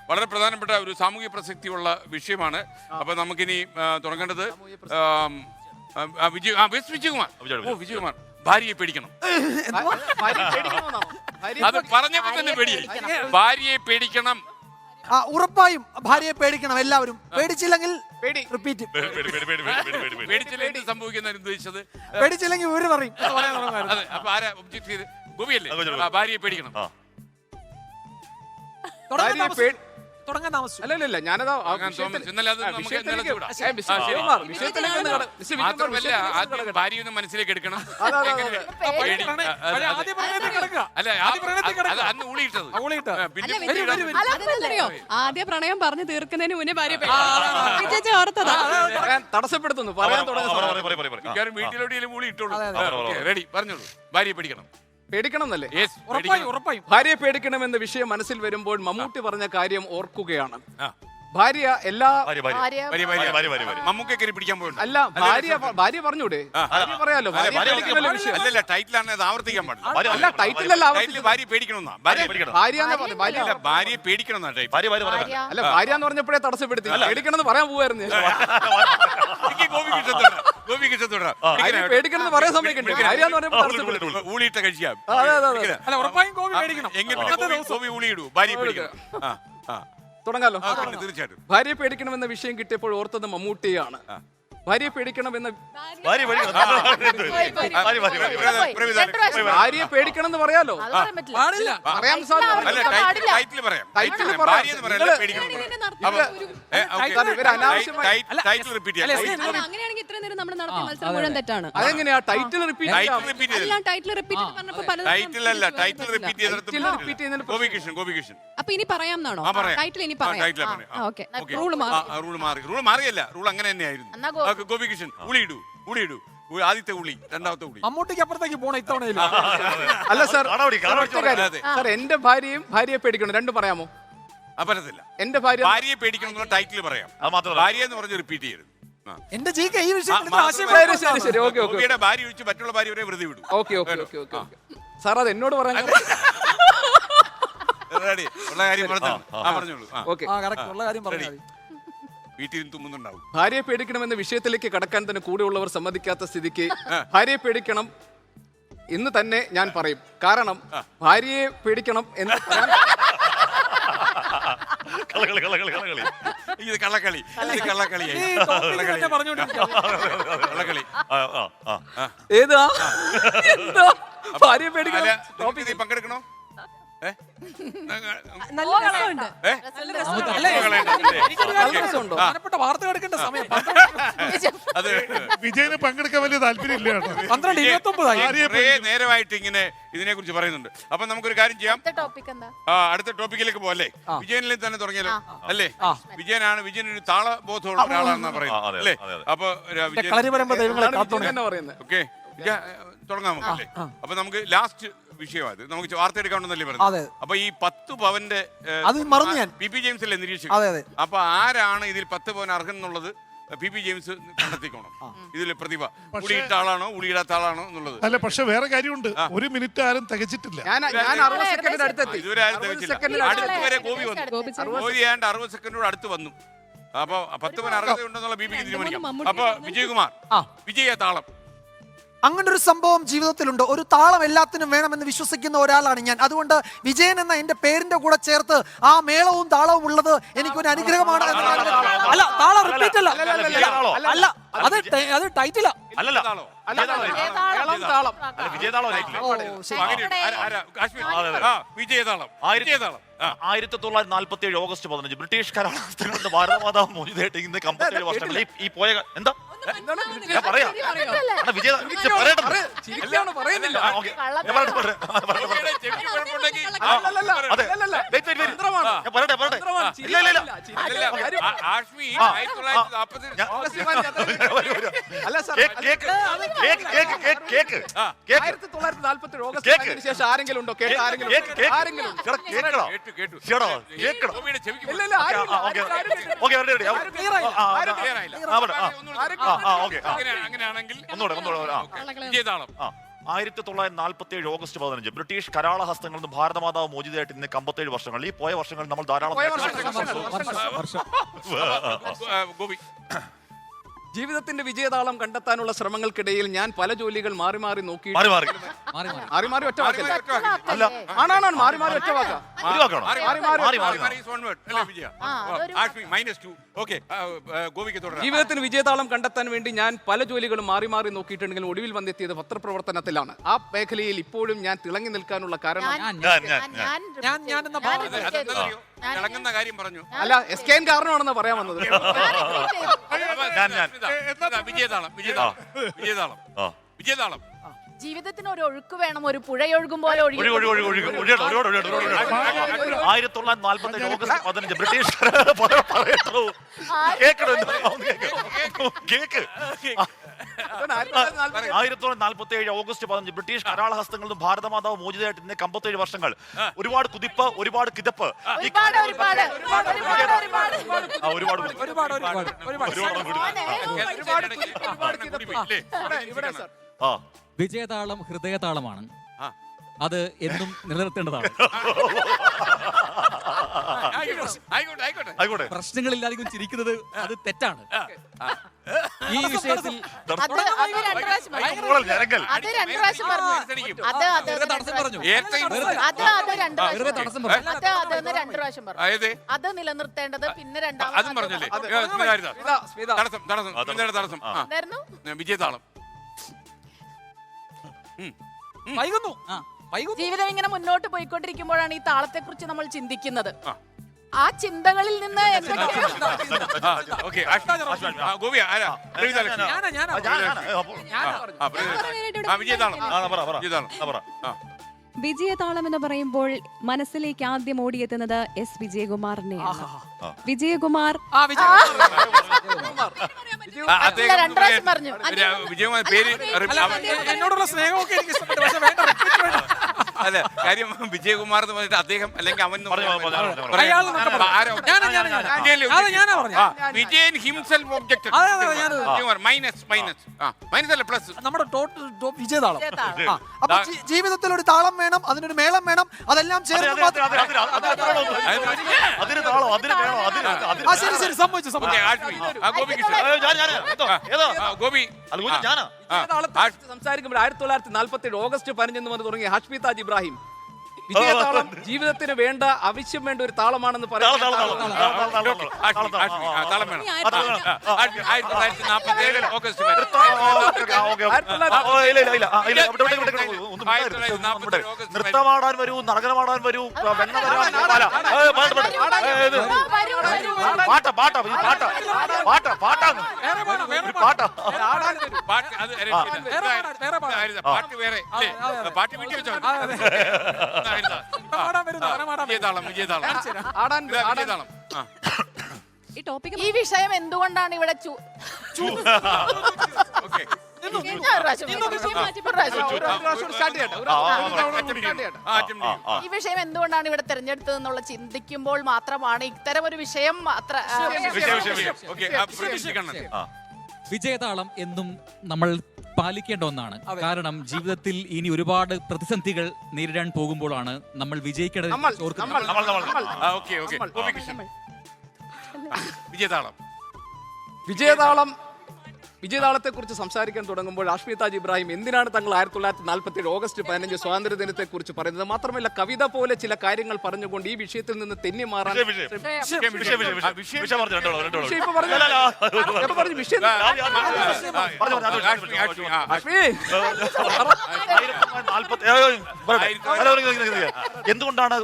വളരെ പ്രധാനപ്പെട്ട ഒരു സാമൂഹ്യ പ്രസക്തിയുള്ള വിഷയമാണ്. അപ്പൊ നമുക്കിനി തുടങ്ങേണ്ടത് വിജയകുമാർ. ഓ, വിജയകുമാർ, ഭാര്യയെ പേടിക്കണം. ഭാര്യ പേടിക്കണമെന്നാണോ? ഭാര്യ അത് പറഞ്ഞപ്പോ തന്നെ പേടിയായി. ഭാര്യയെ പേടിക്കണം. ഉറപ്പായും ഭാര്യയെ പേടിക്കണം എല്ലാവരും. പേടിച്ചില്ലെങ്കിൽ പേടി. റിപ്പീറ്റ്. പേടിച്ചില്ലെങ്കിൽ സംഭവിക്കുന്ന ഉദ്ദേശിച്ചത്. പേടിച്ചില്ലെങ്കിൽ ഊര് പറയും. അതെ, അപ്പൊ ആരാ ഒബ്ജക്ട് ചെയ്ത്? ഗോപിയല്ലേ? ഭാര്യയെ പേടിക്കണം. തുടങ്ങാൻ താമസിച്ചു. അല്ലല്ല, ഞാനതാ ആ അങ്ങനെ വിഷയത്തിൽ- തോമസ്, ഇന്നലെ അത് ആ, നമുക്ക് വിഷയത്തിലേക്ക് ഇന്നലെ ചൂടാ. ഏ, മിസ്റ്റർ ആ, ശരി. ശിവകുമാർ, വിഷയത്തിലേക്ക് ഒന്ന് കട- മിസ്റ്റർ വിജയകുമാർ, മാത്രമല്ല വിഷയത്തിലേക്ക് ആദ്യം ഒന്ന് ഭാര്യ ഒന്ന് മനസ്സിലേക്ക് എടുക്കണം. അതെ, അതെ, എങ്ങനെ? അതെ. പേടി. അല്ല, അത് അന്ന് ഊളിയിട്ടത്. പിന്നെ അതെന്തറിയോ ആദ്യ പ്രണയം പറഞ്ഞു തീർക്കുന്നതിന് മുന്നേ ഭാര്യ ചേച്ചി ഓർത്തതാ. ഞാൻ തടസ്സപ്പെടുത്തുന്നു, പറയാൻ തുടങ്ങുന്നു. മിക്കവാറും വീട്ടിലെവിടെയെങ്കിലും ഊളി ഇട്ടോളൂ. റെഡി, പറഞ്ഞോളൂ. ഭാര്യയെ പേടിക്കണം. പേടിക്കണം എന്നല്ലേ? Yes, പേടിക്കണം. ഭാര്യയെ പേടിക്കണമെന്ന വിഷയം മനസ്സിൽ വരുമ്പോൾ മമ്മൂട്ടി പറഞ്ഞ കാര്യം ഓർക്കുകയാണ്. ആ. ഭാര്യ എല്ലാ മമ്മൂക്കെ കയറി പിടിക്കാൻ പോയിട്ടുണ്ട്. അല്ല, ഭാര്യ പറഞ്ഞൂടെ? ഭാര്യ പറയാലോ, ഭാര്യ പേടിക്കണമല്ലോ വിഷയം. അല്ലല്ല, ടൈറ്റിലാണ്, അത് ആവർത്തിക്കാൻ പാടില്ല. അല്ല, ടൈറ്റിലല്ല ടൈറ്റിൽ ഭാര്യയെ പേടിക്കണമെന്നാ. ഭാര്യയെ പേടിക്കണം. ഭാര്യ എന്ന് ഭാര്യ അല്ല, ഭാര്യയെ പേടിക്കണമെന്നാ ടൈറ്റിൽ. അല്ല, ഭാര്യ എന്ന് പറഞ്ഞപ്പോഴേ തടസ്സപ്പെടുത്തി. പേടിക്കണമെന്ന് പറയാൻ പോവായിരുന്നു ഞാൻ. എനിക്ക് ഗോപിക്ക് ഇഷ്ടത്തോടാ. ഭാര്യ പേടിക്കണമെന്ന് പറയാൻ സമയക്കണ്ടേ? ഭാര്യ എന്ന് പറഞ്ഞപ്പോൾ തടസ്സപ്പെടുത്തി. ഊളിയിട്ട കഴിച്ചാൽ അതെ, അതെ, അതെ. അല്ല, ഉറപ്പായും ഗോപി പേടിക്കണം. എങ്കിൽ ഗോപി ഊളിയിടൂ. ഭാര്യയെ പേടിക്കണം. തുടങ്ങാലോ. തീർച്ചയായിട്ടും. ഭാര്യയെ പേടിക്കണമെന്ന വിഷയം കിട്ടിയപ്പോൾ ഓർത്തത് മമ്മൂട്ടിയാണ്. ഭാര്യയെ പേടിക്കണമെന്ന ഭാര്യയെ പേടിക്കണം എന്ന് പറയാലോ. പാടില്ല. പറയാൻ സാധ്യത അല്ല, ടൈറ്റിൽ പറയാം. ടൈറ്റിൽ ഭാര്യ എന്ന് പറയാം, പേടിക്കണം. ഇവർ അനാവശ്യമായി ടൈറ്റിൽ റിപ്പീറ്റ് ചെയ്യാം. അങ്ങനെയാണെങ്കിൽ ഇത്രയും നേരം നമ്മൾ നടത്തിയ മത്സരം മുഴുവൻ തെറ്റാണ്. അതെങ്ങനെയാ ടൈറ്റിൽ റിപ്പീറ്റ് ടൈറ്റിൽ റിപ്പീറ്റ് ചെയ്ത് എല്ലാം ടൈറ്റിൽ റിപ്പീറ്റ് പറഞ്ഞപ്പോൾ പലതും ടൈറ്റിലല്ല, ടൈറ്റിൽ റിപ്പീറ്റ് റിപ്പീറ്റ് ചെയ്യുന്നതിന് ഗോപികൃഷ്ണൻ. അപ്പൊ ഇനി പറയാമെന്നാണോ? ടൈറ്റിൽ ഇനി ടൈറ്റിൽ പറയാം. പറയാം. Okay, okay. റൂൾ മാറി. റൂൾ മാറിയല്ല, റൂൾ അങ്ങനെ തന്നെയായിരുന്നു. ഗോപികൃഷ്ണൻ, ഉളിയിടൂ. ആദ്യത്തെ ഉളി, രണ്ടാമത്തെ ഉളി. മമ്മൂട്ടിക്ക് അപ്പുറത്തേക്ക് പോണ ഇത്തവണയില്ല. അല്ല സാർ, അതെ. സാർ എന്റെ ഭാര്യയെ പേടിക്കണം, രണ്ടും പറയാമോ? പറ്റത്തില്ല. എന്റെ ഭാര്യയെ പേടിക്കണം എന്നുള്ള ടൈറ്റിൽ പറയാം. ഭാര്യ എന്ന് പറഞ്ഞ് റിപ്പീറ്റ് ചെയ്യരുത്. എന്റെ ജീക്ക ഈ വിഷയത്തിൽ ശരി, ഓക്കെ, ഓക്കെ. ഗോപിയുടെ ഭാര്യ ഒഴിച്ച് മറ്റുള്ള ഭാര്യ വരെ വെറുതെ വിടും. ഓക്കെ. സാർ അത് എന്നോട് പറയാൻ റെഡി, ഉള്ള കാര്യം പറഞ്ഞോളൂ. ഓക്കെ. ഉള്ള കാര്യം പറഞ്ഞാൽ വീട്ടിൽ തുമ്മുന്നുണ്ടാവും. ഭാര്യയെ പേടിക്കണമെന്ന വിഷയത്തിലേക്ക് കടക്കാൻ തന്നെ കൂടെയുള്ളവർ സമ്മതിക്കാത്ത സ്ഥിതിക്ക് ഭാര്യയെ പേടിക്കണം എന്ന് തന്നെ ഞാൻ പറയും. കാരണം ഭാര്യയെ പേടിക്കണം എന്ന് പറയാൻ ഇത് കള്ളക്കളി. ഏതാ എന്താ ഭാര്യയെ പേടിക്കണം? ടോപ്പിക് പങ്കെടുക്കണോ? നല്ല രസമുണ്ട്. പ്രധാനപ്പെട്ട വാർത്ത എടുക്കേണ്ട സമയം അത് വിജയന് പങ്കെടുക്കാൻ വലിയ താല്പര്യം ഇല്ല കേട്ടോ. 12:29 കുറേ നേരമായിട്ട് ഇങ്ങനെ ഇതിനെ കുറിച്ച് പറയുന്നുണ്ട്. അപ്പൊ നമുക്കൊരു കാര്യം ചെയ്യാം. അടുത്ത ടോപ്പിക്കിലേക്ക് പോകല്ലേ? വിജയനിൽ തന്നെ തുടങ്ങിയല്ലോ അല്ലേ? വിജയൻ ഒരു താളബോധമുള്ള ഒരാളാണെന്നാ പറയുന്നത് അല്ലേ? അപ്പൊ ഓക്കെ, തുടങ്ങാം നമുക്കല്ലേ? അപ്പൊ നമുക്ക് ലാസ്റ്റ് വിഷയമാണ്. നമുക്ക് വാർത്ത എടുക്കാണെന്നല്ലേ പറഞ്ഞു. അപ്പൊ ഈ 10 പവന്റെ പി ജെയിംസ് അല്ലേ നിരീക്ഷിക്കും? അപ്പൊ ആരാണ് ഇതിൽ 10 പവൻ അർഹൻ എന്നുള്ളത് പി ജെയിംസ് കണ്ടെത്തിക്കോണം. ഇതിൽ പ്രതിഭ ഉളിയിട്ട ആളാണോ ഉളിയിടാത്ത ആളാണോ എന്നുള്ളത്. അല്ല, പക്ഷെ വേറെ കാര്യമുണ്ട്. 1 മിനിറ്റ് ആരും തികച്ചിട്ടില്ല. ഞാൻ 60 സെക്കൻഡിന് അടുത്തെത്തി. ഇതുവരെ ആരും തികച്ചില്ല. അടുത്ത് വരെ ഗോപി വന്നു. ഗോപി ഏതാണ്ട് 60 സെക്കൻഡോട് അടുത്ത് വന്നു. അപ്പൊ 10 പവൻ അർഹതയുണ്ടെന്നുള്ള ബി പിക്ക് തീരുമാനിക്കാം. അപ്പൊ വിജയകുമാർ, വിജയ താളം. അങ്ങനെ ഒരു സംഭവം ജീവിതത്തിലുണ്ട്. ഒരു താളം എല്ലാത്തിനും വേണമെന്ന് വിശ്വസിക്കുന്ന ഒരാളാണ് ഞാൻ. അതുകൊണ്ട് വിജയൻ എന്ന എന്റെ പേരിന്റെ കൂടെ ചേർത്ത് ആ മേളവും താളവും ഉള്ളത് എനിക്കൊരു അനുഗ്രഹമാണ്. അല്ല, താളം റിപ്പീറ്റ് അല്ല, അല്ല, അത് ടൈറ്റിലാ. വിജയതാളം 1947 ഓഗസ്റ്റ് 15 ബ്രിട്ടീഷ് കരാളത്തിനുണ്ട് ഭാരതമാതാവ് മോചിതയായിട്ട് ഇന്ന് 57 വർഷങ്ങളിൽ ഈ പോയ എന്താ ഞാൻ പറയാം അണ്ണാ, വിജയ പറയട്ടെ. ചിരിക്കാണ് പറയുന്നില്ല. ആ, ഓക്കേ. ഞാൻ പറയട്ടെ, പറയട്ടെ. വിജയുടെ ചെവിക്ക് കുഴപ്പമുണ്ടെങ്കിൽ അല്ലല്ല, അതെ. അല്ലല്ല. Wait, wait, wait. തന്ത്രമാണ്. ഞാൻ പറയട്ടെ, പറയട്ടെ. തന്ത്രമാണ്. ഇല്ല, ഇല്ല, ഇല്ല. അല്ലല്ല, കാര്യം- ആഷ്മി ആ. 1940 ഞാൻ- ഓഗസ്റ്റ് 15 അല്ല സാർ, കേക്ക്. 1947 August cake. 15 ശേഷം ആരെങ്കിലും ഉണ്ടോ? കേട്ട ആരെങ്കിലും ഉണ്ടോ? ആരെങ്കിലും ഉണ്ടോ? കേക്കടോ കേട്ടു കേട്ടോ കേക്കടോ ഗോപിയുടെ ചെവിക്ക് ഇല്ല, ഇല്ല, ആരും ഇല്ല. ഓക്കെ ആരും കേട്ടില്ല. ഓക്കെ റെഡി ആരും clear ആയില്ല. ആരും clear ആയില്ല. ഓക്കെ അങ്ങനെയാണെങ്കിൽ ഒന്നുകൂടെ ആ വിജയതാളം. 1947 ഓഗസ്റ്റ് 15 ബ്രിട്ടീഷ് കരാള ഹസ്തങ്ങളിൽ നിന്ന് ഭാരതമാതാവ് മോചിതയായിട്ട് ഇന്ന് 57 വർഷങ്ങൾ. ഈ പോയ വർഷങ്ങൾ നമ്മൾ ധാരാളം പോയ നേട്ടങ്ങൾ വർഷങ്ങൾ. ഗോപി ജീവിതത്തിന്റെ വിജയതാളം കണ്ടെത്താനുള്ള ശ്രമങ്ങൾക്കിടയിൽ ഞാൻ പല ജോലികൾ മാറി മാറി നോക്കി മാറി മാറി മാറി മാറി ഒറ്റ വാക്കല്ല. അല്ല ആണാണ് മാറി മാറി ഒറ്റ വാക്ക. ഒരു വാക്കാണോ മാറി ഗോപിക്ക് തുടരാം. ജീവിതത്തിന് വിജയതാളം കണ്ടെത്താൻ വേണ്ടി ഞാൻ പല ജോലികളും മാറി മാറി നോക്കിയിട്ടുണ്ടെങ്കിലും ഒടുവിൽ വന്നെത്തിയത് പത്രപ്രവർത്തനത്തിലാണ്. ആ മേഖലയിൽ ഇപ്പോഴും ഞാൻ തിളങ്ങി നിൽക്കാനുള്ള കാരണം തിളങ്ങുന്ന കാര്യം പറഞ്ഞു. അല്ല എസ്കേൻ കാരണമാണെന്ന് പറയാൻ വന്നത്. വിജയതാളം വിജയതാളം വിജയതാളം ആ. വിജയതാളം. ജീവിതത്തിന് ഒരു ഒഴുക്ക് വേണം, ഒരു പുഴയൊഴുകും പോലെ ഒഴുകി 1947 ഓഗസ്റ്റ് 15 ബ്രിട്ടീഷ് കേക്ക് 1947 ഓഗസ്റ്റ് 15 ബ്രിട്ടീഷ് കരാള ഹസ്തങ്ങളിൽ നിന്നും ഭാരതമാതാവ് മോചിതയായിട്ട് ഇന്ന് 57 വർഷങ്ങൾ. ഒരുപാട് കുതിപ്പ്, ഒരുപാട് കിതപ്പ്. ഒരുപാട് ഒരുപാട് ഇവിടെ സർ ആ വിജയതാളം ഹൃദയതാളമാണ്. അത് എന്നും നിലനിർത്തേണ്ടതാണ്. ആയിക്കോട്ടെ പ്രശ്നങ്ങളില്ലാതെയും ചിരിക്കുന്നത് അത് തെറ്റാണ്. ഈ വിഷയത്തിൽ തടസ്സം പറഞ്ഞു. അത് നിലനിർത്തേണ്ടത് പിന്നെ അതും പറഞ്ഞല്ലേ തടസ്സം. വിജയതാളം. ജീവിതം ഇങ്ങനെ മുന്നോട്ട് പോയിക്കൊണ്ടിരിക്കുമ്പോഴാണ് ഈ താളത്തെ കുറിച്ച് നമ്മൾ ചിന്തിക്കുന്നത്. ആ ചിന്തകളിൽ നിന്ന് എന്തൊക്കെയോ വിജയതാളം എന്ന് പറയുമ്പോൾ മനസ്സിലേക്ക് ആദ്യം ഓടിയെത്തുന്നത് എസ് വിജയകുമാറിനെയാണ്. വിജയകുമാർ രണ്ടാവശ്യം പറഞ്ഞു. വിജയകുമാർ പേര് എന്നോടുള്ള സ്നേഹമൊക്കെ എനിക്ക് ഇഷ്ടപ്പെട്ടു. പക്ഷേ വേണ്ട, അല്ല കാര്യം വിജയകുമാർ എന്ന് പറഞ്ഞിട്ട് അദ്ദേഹം അല്ലെങ്കിൽ അവൻ വിജയൻ ഹിംസെൽഫ് ഒബ്ജക്ട് മൈനസ് അല്ല പ്ലസ് നമ്മുടെ ടോട്ടൽ വിജയതാളം. അപ്പൊ ജീവിതത്തിൽ ഒരു താളം വേണം, അതിനൊരു മേളം വേണം, അതെല്ലാം ചേർന്ന് ശരി സംഭവിച്ചു. ഗോപി സംസാരിക്കുമ്പോൾ 1947 ഓഗസ്റ്റ് 15 മുതൽ തുടങ്ങിയ ഹഷ്മി താജ് ഇബ്രാഹിം വിജയതാളം ജീവിതത്തിന് വേണ്ട ആവശ്യം വേണ്ട ഒരു താളമാണെന്ന് താളം വേണം 1947 ഓഗസ്റ്റ് നൃത്തമാടാൻ വരൂ, നർഗനമാടാൻ വരൂ, പാട്ട് വേറെ പാട്ട് വീട്ടിൽ വെച്ചോ. വിജയതാളം. ഈ ടോപ്പിക് ഈ വിഷയം എന്തുകൊണ്ടാണ് ഇവിടെ ഈ വിഷയം എന്തുകൊണ്ടാണ് ഇവിടെ തെരഞ്ഞെടുത്തത് എന്നുള്ള ചിന്തിക്കുമ്പോൾ മാത്രമാണ് ഇത്തരം ഒരു വിഷയം അത്ര വിജയതാളം എന്നും നമ്മൾ പാലിക്കേണ്ട ഒന്നാണ്. കാരണം ജീവിതത്തിൽ ഇനി ഒരുപാട് പ്രതിസന്ധികൾ നേരിടാൻ പോകുമ്പോഴാണ് നമ്മൾ വിജയിക്കേണ്ടത്. വിജയതാളത്തെ കുറിച്ച് സംസാരിക്കാൻ തുടങ്ങുമ്പോൾ ഹഷ്മി താജ് ഇബ്രാഹിം എന്തിനാണ് തങ്ങൾ 1947 ഓഗസ്റ്റ് 15 സ്വാതന്ത്ര്യ ദിനത്തെ കുറിച്ച് പറയുന്നത്? മാത്രമല്ല കവിത പോലെ ചില കാര്യങ്ങൾ പറഞ്ഞുകൊണ്ട് ഈ വിഷയത്തിൽ നിന്ന് തെന്നി മാറാൻ എന്തുകൊണ്ടാണ്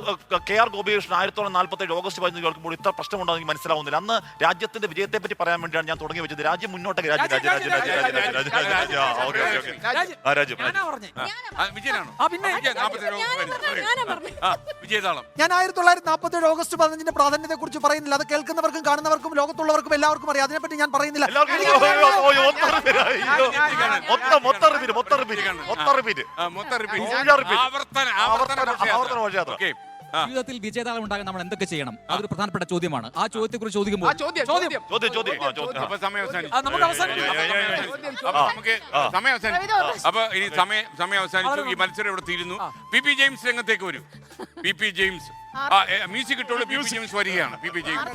KR ഗോപികൃഷ്ണൻ 1947 ഓഗസ്റ്റ് 15 കേൾക്കുമ്പോൾ ഇത്ര പ്രശ്നമുണ്ടോ എന്ന് മനസ്സിലാവുന്നില്ല. അന്ന് രാജ്യത്തിന്റെ വിജയത്തെ പറ്റി പറയാൻ വേണ്ടിയാണ് ഞാൻ തുടങ്ങി വെച്ചത്. രാജ്യം മുന്നോട്ടേക്ക് ഞാനാ പറഞ്ഞേ. വിജയനാണോ ആ, പിന്നെ. വിജയൻ 47 വിജയതാളം. ഞാൻ 1947 ഓഗസ്റ്റ് 15 പ്രാധാന്യത്തെ കുറിച്ച് പറയുന്നില്ല. അത് കേൾക്കുന്നവർക്കും കാണുന്നവർക്കും ലോകത്തുള്ളവർക്കും എല്ലാവർക്കും അറിയാം. അതിനെപ്പറ്റി ഞാൻ പറയുന്നില്ല. ഓക്കേ. ജീവിതത്തിൽ വിജയതാളം ഉണ്ടാകാൻ നമ്മൾ എന്തൊക്കെ ചെയ്യണം? അതൊരു പ്രധാനപ്പെട്ട ചോദ്യമാണ്. ആ ചോദ്യത്തെ കുറിച്ച് ചോദിക്കുമ്പോൾ അപ്പൊ സമയം അവസാനിച്ചു. നമുക്ക് അവസാനിപ്പിക്കാം. അപ്പൊ നമുക്ക് സമയം അവസാനിച്ചു. അപ്പൊ ഇനി സമയം അവസാനിച്ചു. ഈ മത്സരം ഇവിടെ തീരുന്നു. പി ജെയിംസ് രംഗത്തേക്ക് വരൂ. പി ജെയിംസ് മ്യൂസിക് ഇട്ടോളൂ. പി ജെയിംസ് വരികയാണ്. പി ജെയിംസ്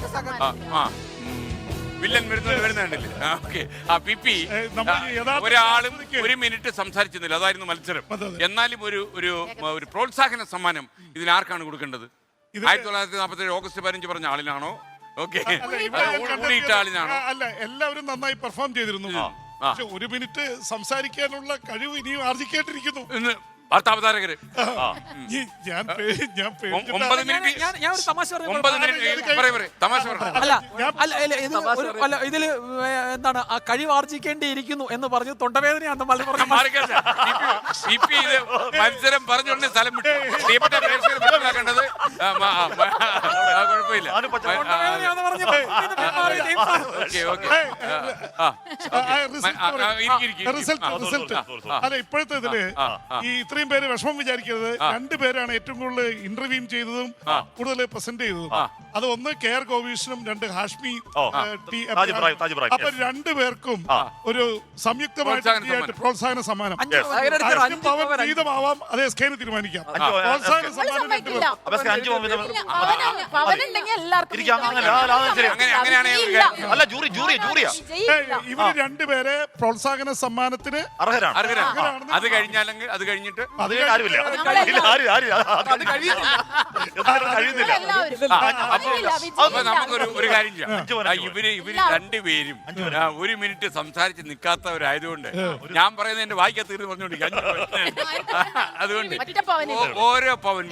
വില്ലൻ വരുന്നുണ്ടല്ലേ? ഓക്കെ. ഒരാളും 1 മിനിറ്റ് സംസാരിച്ചിരുന്നില്ല. അതായിരുന്നു മത്സരം. എന്നാലും ഒരു പ്രോത്സാഹന സമ്മാനം ഇതിൽ ആർക്കാണ് കൊടുക്കേണ്ടത്? 1947 ഓഗസ്റ്റ് 15 പറഞ്ഞ ആളിനാണോ? ഓക്കെ. കൂടിയിട്ട ആളിനാണോ? അല്ല, എല്ലാവരും നന്നായി പെർഫോം ചെയ്തിരുന്നു. പക്ഷെ 1 മിനിറ്റ് സംസാരിക്കാനുള്ള കഴിവ് ഇനിയും ആർജിക്കേണ്ടിരിക്കുന്നു. വാർത്താവതാരകര് ഞാൻ 9 മിനിറ്റ് ഞാൻ ഒരു തമാശ പറയാം. 9 മിനിറ്റ് തമാശ പറഞ്ഞു. അല്ല ഇതില് എന്താണ് ആ കഴിവ് ആർജിക്കേണ്ടിയിരിക്കുന്നു എന്ന് പറഞ്ഞു. തൊണ്ടവേദനയാണെന്ന് മലയാളം ഇത് മത്സരം പറഞ്ഞുകൊണ്ട് സ്ഥലം വിട്ടു. പ്രിയപ്പെട്ട പ്രേക്ഷകർ മനസ്സിലാക്കേണ്ടത് കുഴപ്പമില്ല. അല്ല, ഇപ്പോഴത്തെ ഇതില് ഈ ഇത്രയും പേര് വിഷമം വിചാരിക്കരുത്. 2 പേരാണ് ഏറ്റവും കൂടുതൽ ഇന്റർവ്യൂ ചെയ്തതും കൂടുതൽ പ്രസന്റ് ചെയ്തതും. അത് ഒന്ന് കെയർ ഗോപീഷനും 2 ഹാഷ്മി. അപ്പൊ 2 പേർക്കും ഒരു സംയുക്തമായിട്ട് പ്രോത്സാഹന സമ്മാനം. 5 പവൻ വീതമാവാം. അത് എസ്കേന് തീരുമാനിക്കാം. പ്രോത്സാഹന സമ്മാനം 2 ഇവര് 2 പേരെ പ്രോത്സാഹന സമ്മാനത്തിന് അത് കഴിഞ്ഞാലെങ്കിൽ അത് കഴിഞ്ഞിട്ട് അപ്പൊ നമുക്കൊരു കാര്യം ചെയ്യാം. ഇവര് 2 പേരും 1 മിനിറ്റ് സംസാരിച്ച് നിൽക്കാത്തവരായതുകൊണ്ട് ഞാൻ പറയുന്നത് എന്റെ വായിക്കാ തീർന്ന് പറഞ്ഞുകൊണ്ടിരിക്കും. അതുകൊണ്ട് ഓരോ പവൻ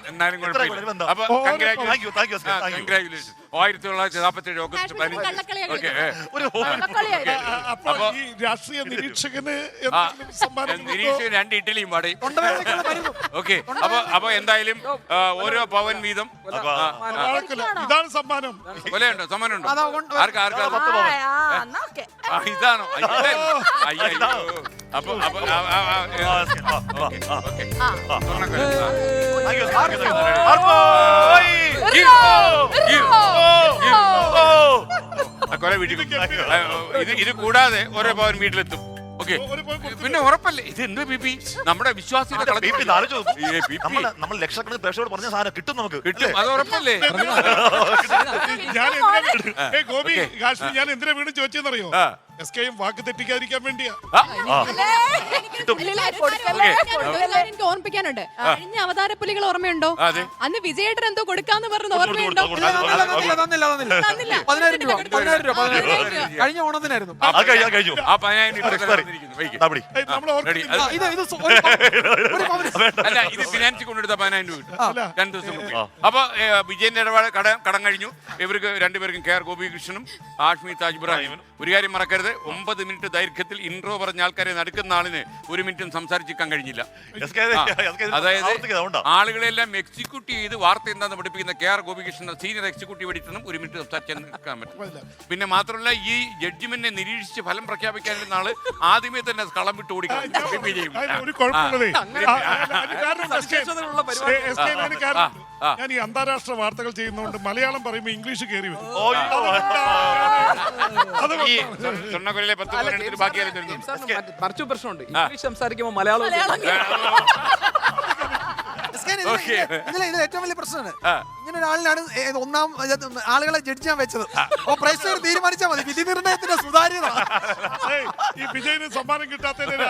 എന്നാലും കുഴപ്പമില്ല. അപ്പൊ കൺഗ്രാജുലേഷൻ. 1947 ഓഗസ്റ്റ് 15. അപ്പൊ ഈ രാഷ്ട്രീയ നിരീക്ഷകന് നിരീക്ഷകൻ 2 ഇഡ്ഡലിയും പാടയും. ഓക്കെ. അപ്പൊ എന്തായാലും ഓരോ പവൻ വീതം. ഇതാണ് സമ്മാനം. കൊലയുണ്ടോ? സമ്മാനം ഉണ്ടോ? ആർക്കാ? ഇതാണോ? അയ്യോ. അപ്പൊ കൊല വീട്ടിൽ ഇത് കൂടാതെ ഓരോ പവൻ വീട്ടിലെത്തും. ഓക്കെ. പിന്നെ ഉറപ്പല്ലേ ഇത്? എന്ത് ബിപി നമ്മുടെ വിശ്വാസിയുടെ നമ്മൾ ലക്ഷക്കണക്കിന് പ്രേക്ഷകരോട് പറഞ്ഞ സാധനം കിട്ടും. നമുക്ക് കിട്ടും. അത് ഉറപ്പല്ലേ? ഗോപി ഞാൻ എന്തിനാ വീണ്ടും ചോദിച്ചെന്നറിയോ? എസ്കെയും വാക്ക് തെറ്റിക്കാതിരിക്കാൻ വേണ്ടിയാ. എനിക്ക് ഓർമ്മിപ്പിക്കാനുണ്ട്. കഴിഞ്ഞ അവതാരപ്പുലികൾ ഓർമ്മയുണ്ടോ? അന്ന് വിജയേട്ടൻ എന്തോ കൊടുക്കാന്ന് പറഞ്ഞു ഓർമ്മയുണ്ടോ? തന്നില്ല. 10,000 രൂപ കഴിഞ്ഞ ഓണത്തിനായിരുന്നു. അല്ല, ഇത് ഫിനാൻസിൽ കൊണ്ടെടുത്ത 10,000 രൂപ 2 ദിവസം കൂടി. അപ്പൊ വിജയന്റെ ഇടപാട് കടം കഴിഞ്ഞു. ഇവർക്ക് 2 പേർക്കും കെ ആർ ഗോപികൃഷ്ണനും ആഷ്മി താജ് ഇബ്രാഹിമിനും. ഒരു കാര്യം മറക്കരുത്, 9 മിനിറ്റ് ദൈർഘ്യത്തിൽ ഇൻട്രോ പറഞ്ഞ ആൾക്കാരെ നടക്കുന്ന ആളിന് 1 മിനിറ്റും സംസാരിച്ചിരിക്കാൻ കഴിഞ്ഞില്ല. അതായത് ആളുകളെല്ലാം എക്സിക്യൂട്ടീവ് ചെയ്ത് വാർത്ത എന്താന്ന് പഠിപ്പിക്കുന്ന K R Gopikrishnan senior executive എഡിറ്ററിനും 1 മിനിറ്റ് സംസാരിക്കാൻ നിൽക്കാൻ പറ്റും. പിന്നെ മാത്രമല്ല, ഈ ജഡ്ജിമെന്റിനെ നിരീക്ഷിച്ച് ഫലം പ്രഖ്യാപിക്കാനിരുന്ന ആള് ആദ്യമേ തന്നെ കളം വിട്ട് ഓടിക്കണം. ഞാൻ ഈ അന്താരാഷ്ട്ര വാർത്തകൾ ചെയ്യുന്നതുകൊണ്ട് മലയാളം പറയുമ്പോൾ ഇംഗ്ലീഷ് കയറി വരും. സ്വർണ്ണക്കൊലയിലെ 10 പവൻ ബാക്കിയാലും മറിച്ചു പ്രശ്നമുണ്ട്. ഇംഗ്ലീഷ് സംസാരിക്കുമ്പോൾ മലയാളം ഇതിൽ ഏറ്റവും വലിയ പ്രശ്നമാണ് ഇങ്ങനെ ഒരാളിനാണ് ആളുകളെ ജഡ്ജ് ചെയ്യാൻ വെച്ചത്. അപ്പൊ പ്രേക്ഷകർ തീരുമാനിച്ചാൽ മതി വിധി നിർണയത്തിന്റെ സുതാര്യത. ഈ വിജയന് സമ്മാനം കിട്ടാത്തതിന്